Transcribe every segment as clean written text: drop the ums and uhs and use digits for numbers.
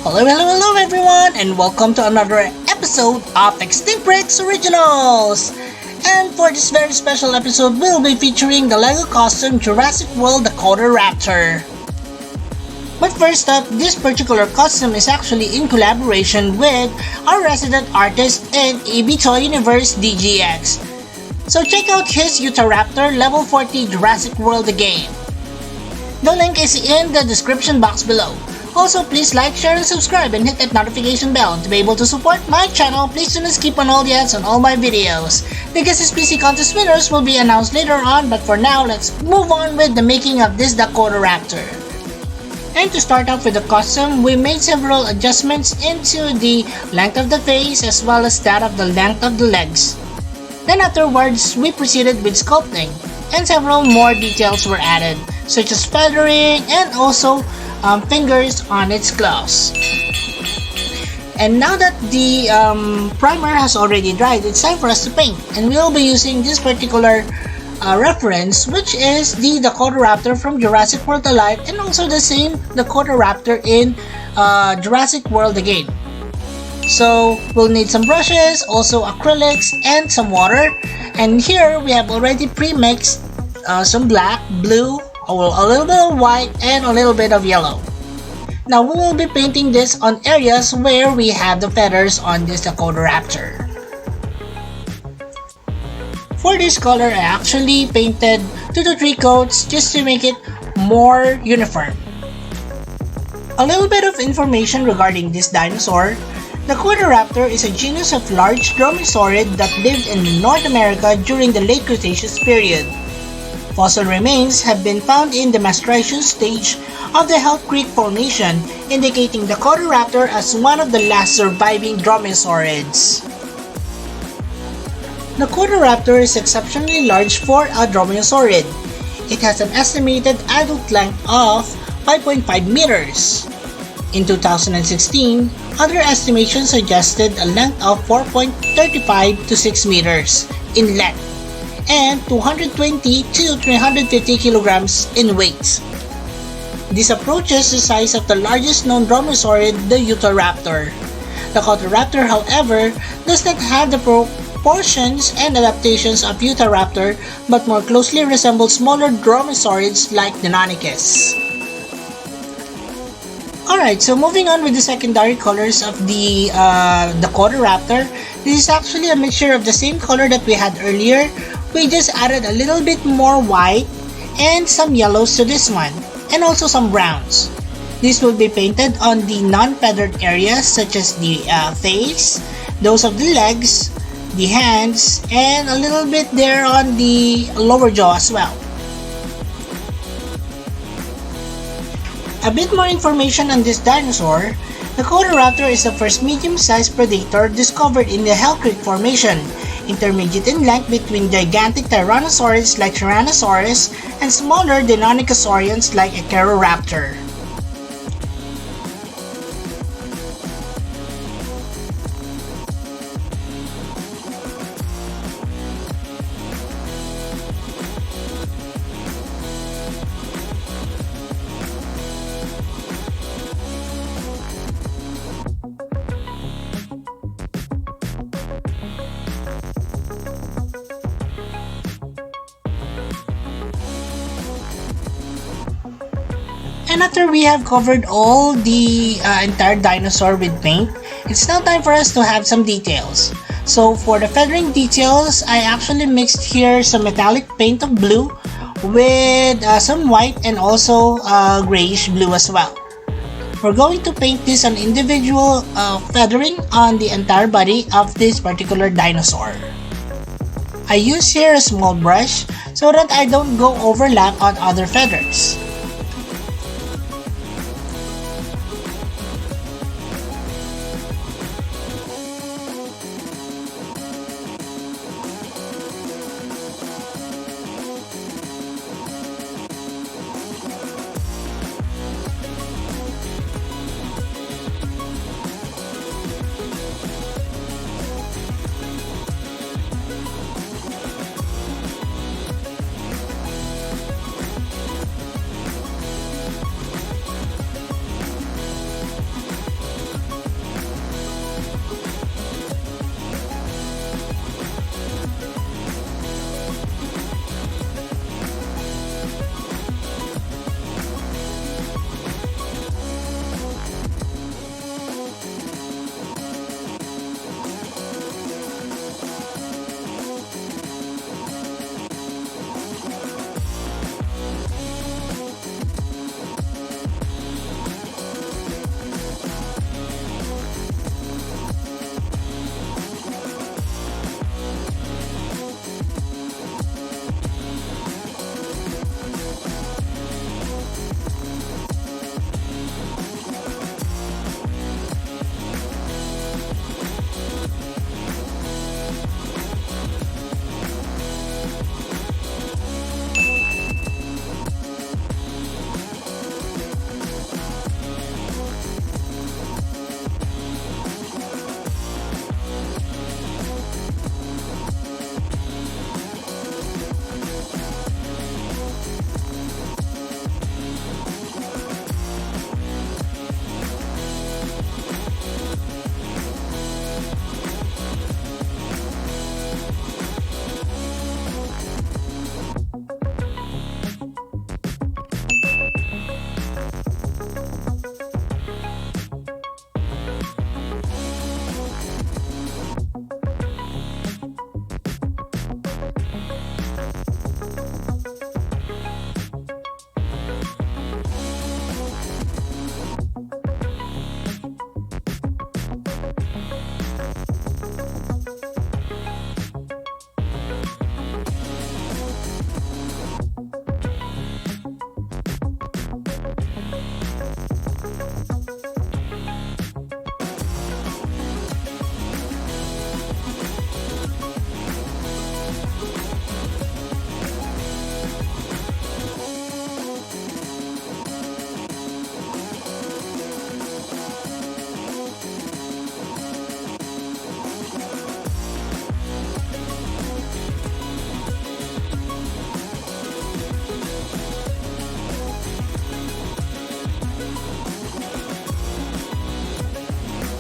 Hello everyone, and welcome to another episode of Extinct Bricks Originals! And for this very special episode, we'll be featuring the LEGO custom Jurassic World DAKOTARAPTOR. But first up, this particular custom is actually in collaboration with our resident artist in EB Toy Universe DGX. So check out his Utahraptor Level 40 Jurassic World game. The link is in the description box below. Also, please like, share, and subscribe and hit that notification bell to be able to support my channel. Please do not skip on all the ads on all my videos, because these PC contest winners will be announced later on. But for now, let's move on with the making of this DAKOTARAPTOR. And to start off with the custom, we made several adjustments into the length of the face as well as that of the length of the legs. Then afterwards, we proceeded with sculpting, and several more details were added, such as feathering and also fingers on its claws. And now that the primer has already dried, it's time for us to paint, and we'll be using this particular reference, which is the DAKOTARAPTOR from Jurassic World Alive, and also the same DAKOTARAPTOR in Jurassic World again. So we'll need some brushes, also acrylics, and some water. And here we have already pre-mixed some black, blue, a little bit of white, and a little bit of yellow. Now we will be painting this on areas where we have the feathers on this DAKOTARAPTOR. For this color, I actually painted 2 to 3 coats just to make it more uniform. A little bit of information regarding this dinosaur. DAKOTARAPTOR is a genus of large dromaeosaurid that lived in North America during the late Cretaceous period. Fossil remains have been found in the maturation stage of the Hell Creek Formation, indicating DAKOTARAPTOR as one of the last surviving dromaeosaurids. DAKOTARAPTOR is exceptionally large for a dromaeosaurid. It has an estimated adult length of 5.5 meters. In 2016, other estimations suggested a length of 4.35 to 6 meters in length and 220 to 350 kilograms in weight. This approaches the size of the largest known dromaeosaurid, the Utahraptor. DAKOTARAPTOR, however, does not have the proportions and adaptations of Utahraptor, but more closely resembles smaller dromaeosaurids like Deinonychus. Alright, so moving on with the secondary colors of the DAKOTARAPTOR. This is actually a mixture of the same color that we had earlier. We just added a little bit more white and some yellows to this one, and also some browns. This will be painted on the non-feathered areas such as the face, those of the legs, the hands, and a little bit there on the lower jaw as well. A bit more information on this dinosaur. DAKOTARAPTOR is the first medium-sized predator discovered in the Hell Creek Formation, intermediate in length between gigantic tyrannosaurs like Tyrannosaurus and smaller Deinonychosaurians like Echiraptor. And after we have covered all the entire dinosaur with paint, it's now time for us to have some details. So for the feathering details, I actually mixed here some metallic paint of blue with some white and also grayish blue as well. We're going to paint this on individual feathering on the entire body of this particular dinosaur. I use here a small brush so that I don't go overlap on other feathers.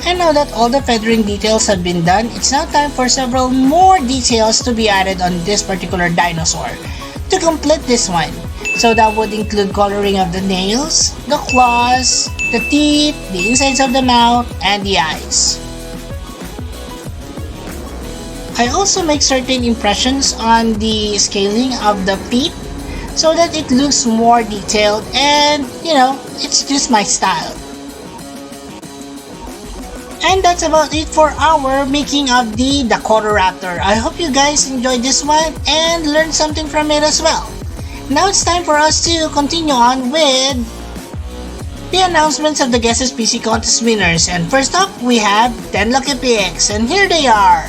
And now that all the feathering details have been done, it's now time for several more details to be added on this particular dinosaur to complete this one. So that would include coloring of the nails, the claws, the teeth, the insides of the mouth, and the eyes. I also make certain impressions on the scaling of the feet so that it looks more detailed, and it's just my style. And that's about it for our making of the DAKOTARAPTOR. I hope you guys enjoyed this one and learned something from it as well. Now it's time for us to continue on with the announcements of the Guesses PC Contest winners. And first up, we have 10 lucky picks, and here they are: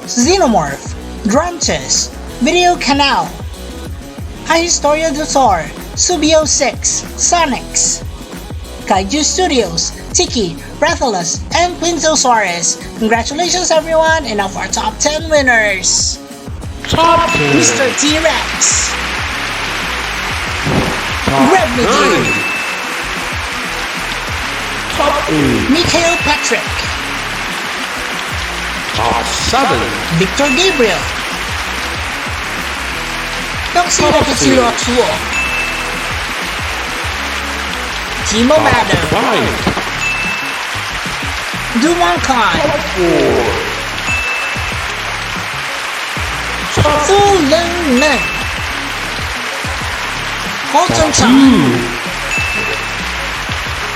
Xenomorph, Drumchess, Video Canal, Historiosaur, Subio 6, Sonics, Kaiju Studios, Tiki, Rathalos, and Quinzosaurus. Congratulations everyone, and now for our top 10 winners. Top 10. Mr. T-Rex, Red Mickey, Top 8. Mikhail Patrick, Top 7. Victor Gabriel, Toxina Kitsuro Atsuo, Timo Top Mado, 5. Dumont Khan, Top 4. Top Fu Leng Meng, Colton Chan, 2.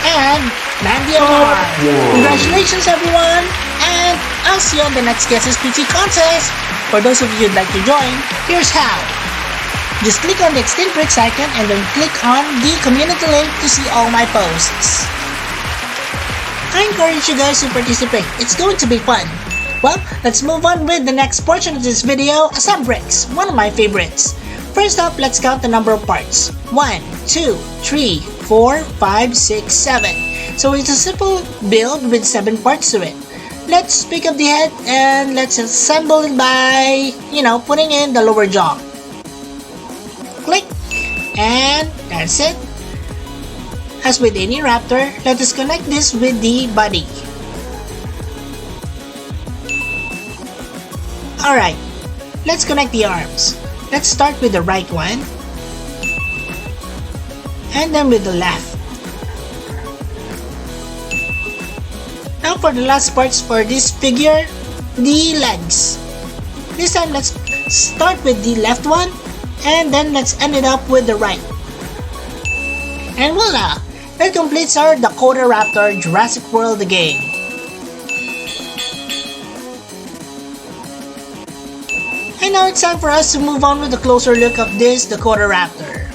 and Mandy Amar. Top 1. Congratulations everyone, and I'll see you on the next Guesses PT contest. For those of you who'd like to join, here's how. Just click on the Extinct Bricks icon and then click on the community link to see all my posts. I encourage you guys to participate. It's going to be fun. Well, let's move on with the next portion of this video, Assemble Bricks, one of my favorites. First up, let's count the number of parts. 1, 2, 3, 4, 5, 6, 7. So it's a simple build with 7 parts to it. Let's pick up the head and let's assemble it by, putting in the lower jaw. Click, and that's it. As with any raptor, let us connect this with the body. Alright, let's connect the arms. Let's start with the right one, and then with the left. Now for the last parts for this figure, the legs. This time let's start with the left one, and then let's end it up with the right. And voila! That completes our DAKOTARAPTOR Jurassic World the game. And now it's time for us to move on with a closer look of this DAKOTARAPTOR.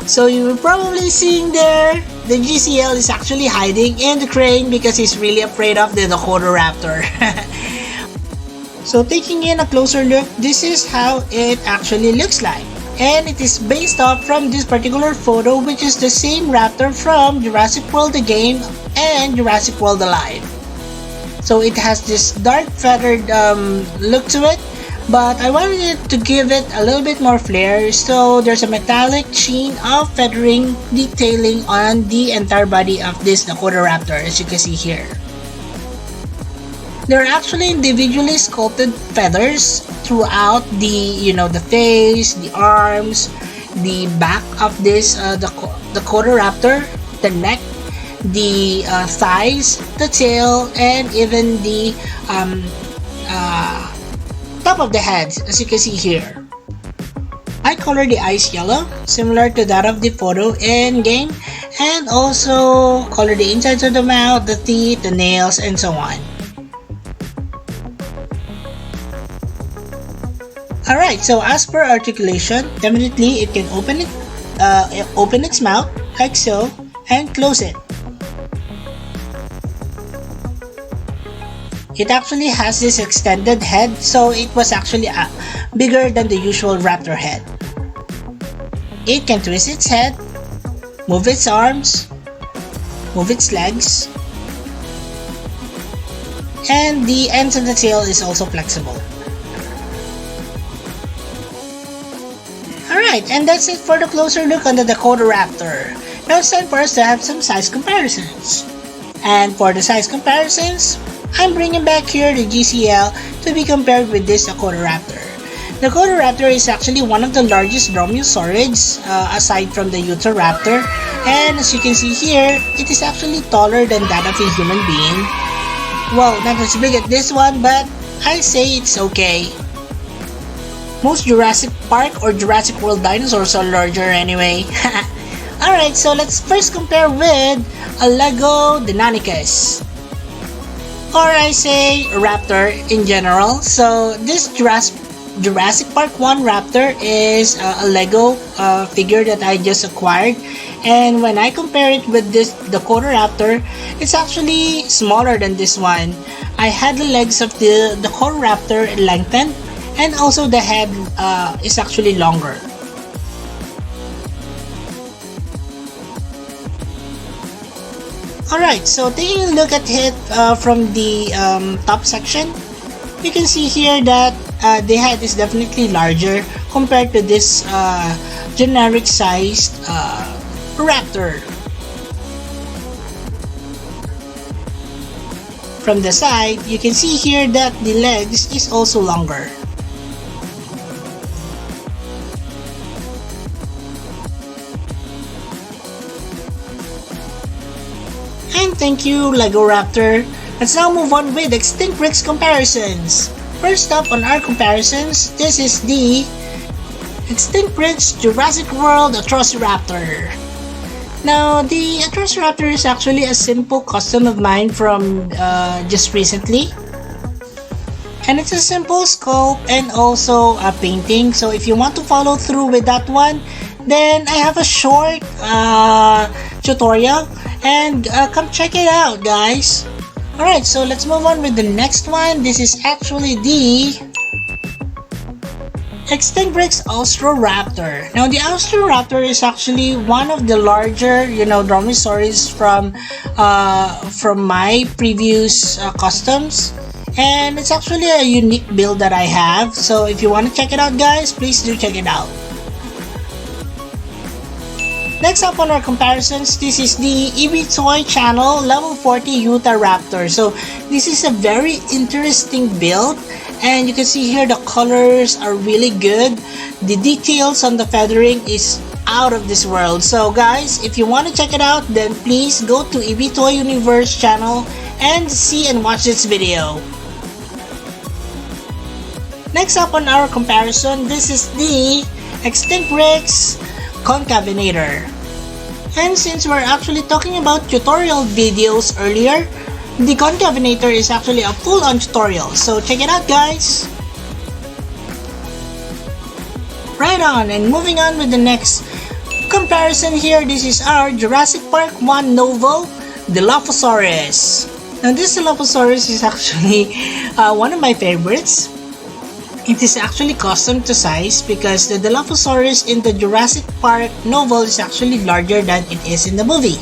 So you're probably seeing there, the GCL is actually hiding in the crane because he's really afraid of the DAKOTARAPTOR. So taking in a closer look, this is how it actually looks like. And it is based off from this particular photo, which is the same raptor from Jurassic World the game and Jurassic World Alive. So it has this dark feathered look to it, but I wanted it to give it a little bit more flair, so there's a metallic sheen of feathering detailing on the entire body of this DAKOTARAPTOR, as you can see here. There are actually individually sculpted feathers throughout the the face, the arms, the back of this DAKOTARAPTOR, the neck, the thighs, the tail, and even the top of the head, as you can see here. I color the eyes yellow, similar to that of the photo in game, and also color the insides of the mouth, the teeth, the nails, and so on. Alright, so as per articulation, definitely it can open its mouth like so and close it. It actually has this extended head, so it was actually bigger than the usual raptor head. It can twist its head, move its arms, move its legs, and the ends of the tail is also flexible. Alright, and that's it for the closer look on the DAKOTARAPTOR. Now it's time for us to have some size comparisons. And for the size comparisons, I'm bringing back here the GCL to be compared with this DAKOTARAPTOR. The DAKOTARAPTOR is actually one of the largest dromaeosaurids aside from the Utahraptor, and as you can see here, it is actually taller than that of a human being. Well, not as big as this one, but I say it's okay. Most Jurassic Park or Jurassic World dinosaurs are larger anyway. Alright, so let's first compare with a Lego Deinonychus, or I say raptor in general. So this Jurassic Park 1 raptor is a Lego figure that I just acquired, and when I compare it with this DAKOTARAPTOR, it's actually smaller than this one. I had the legs of the DAKOTARAPTOR lengthened, and also the head is actually longer. Alright, so taking a look at it from the top section, you can see here that the head is definitely larger compared to this generic sized raptor. From the side, you can see here that the legs is also longer. And thank you, Lego Raptor. Let's now move on with Extinct Bricks comparisons. First up on our comparisons, this is the Extinct Bricks Jurassic World Atrociraptor. Now, the Atrociraptor is actually a simple custom of mine from just recently. And it's a simple sculpt and also a painting. So if you want to follow through with that one, then I have a short tutorial, and come check it out, guys. Alright, so let's move on with the next one. This is actually the Extinct Bricks Austroraptor. Now, the Austroraptor is actually one of the larger, dromaeosaurs from my previous customs, and it's actually a unique build that I have. So if you want to check it out, guys, please do check it out. Next up on our comparisons, this is the EB Toy Channel Level 40 Utahraptor. So this is a very interesting build, and you can see here the colors are really good. The details on the feathering is out of this world. So guys, if you want to check it out, then please go to EB Toy Universe channel and see and watch this video. Next up on our comparison, this is the Extinct Bricks Concavinator. And since we're actually talking about tutorial videos earlier, the Concavinator is actually a full-on tutorial, so check it out, guys. Right on, and moving on with the next comparison here, this is our Jurassic Park 1 Novel, Dilophosaurus. Now this Dilophosaurus is actually one of my favorites. It is actually custom to size because the Dilophosaurus in the Jurassic Park novel is actually larger than it is in the movie.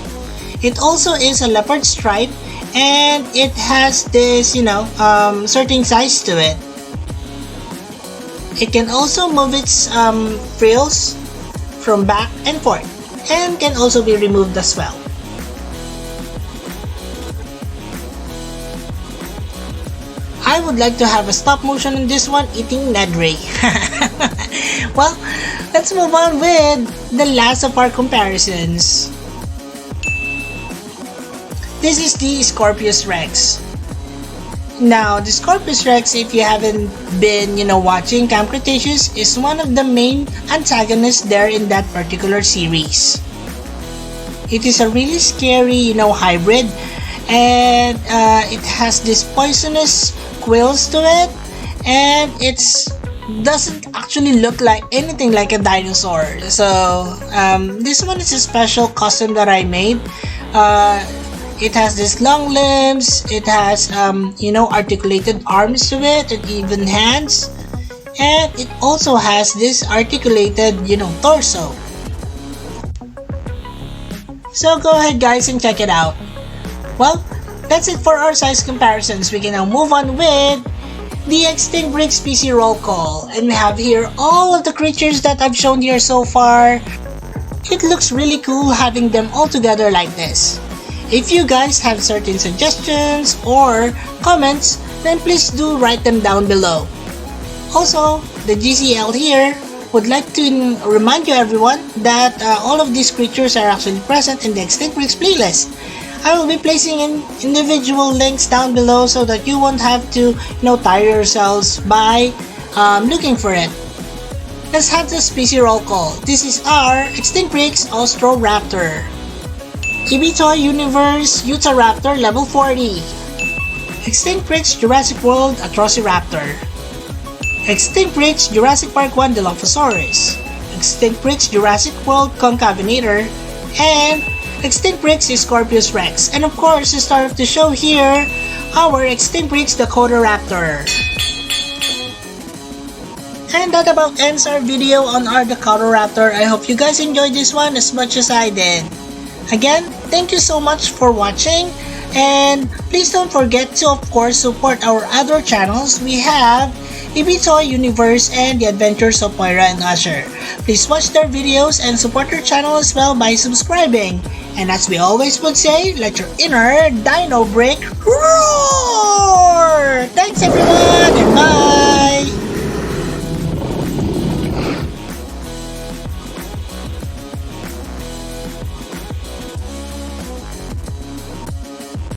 It also is a leopard stripe, and it has this, certain size to it. It can also move its frills from back and forth, and can also be removed as well. I would like to have a stop motion on this one eating Ned Ray. Well, let's move on with the last of our comparisons. This is the Scorpius Rex. Now, the Scorpius Rex, if you haven't been, watching Camp Cretaceous, is one of the main antagonists there in that particular series. It is a really scary, hybrid, and it has this poisonous quills to it, and it's doesn't actually look like anything like a dinosaur. So this one is a special custom that I made. It has these long limbs, it has articulated arms to it, and even hands, and it also has this articulated torso. So go ahead guys and check it out. Well, that's it for our size comparisons. We can now move on with the extinct breed species roll call, and we have here all of the creatures that I've shown here so far. It looks really cool having them all together like this. If you guys have certain suggestions or comments, then please do write them down below. Also, the GCL here would like to remind you everyone that all of these creatures are actually present in the extinct breeds playlist. I will be placing in individual links down below so that you won't have to tire yourselves by looking for it. Let's have the species roll call. This is our extinct breeds Austroraptor, Toy Universe Utahraptor level 40, extinct breeds Jurassic World Atrociraptor, extinct breeds Jurassic Park 1 Dilophosaurus, extinct breeds Jurassic World Concavenator, and extinct breeds is Scorpius Rex, and of course the star of the show here, our extinct breeds Dakotaraptor. And that about ends our video on our Dakotaraptor. I hope you guys enjoyed this one as much as I did. Again, thank you so much for watching, and please don't forget to of course support our other channels. We have Toy Universe and The Adventures of Moira and Usher. Please watch their videos and support their channel as well by subscribing. And as we always would say, let your inner dino break roar! Thanks everyone, and bye!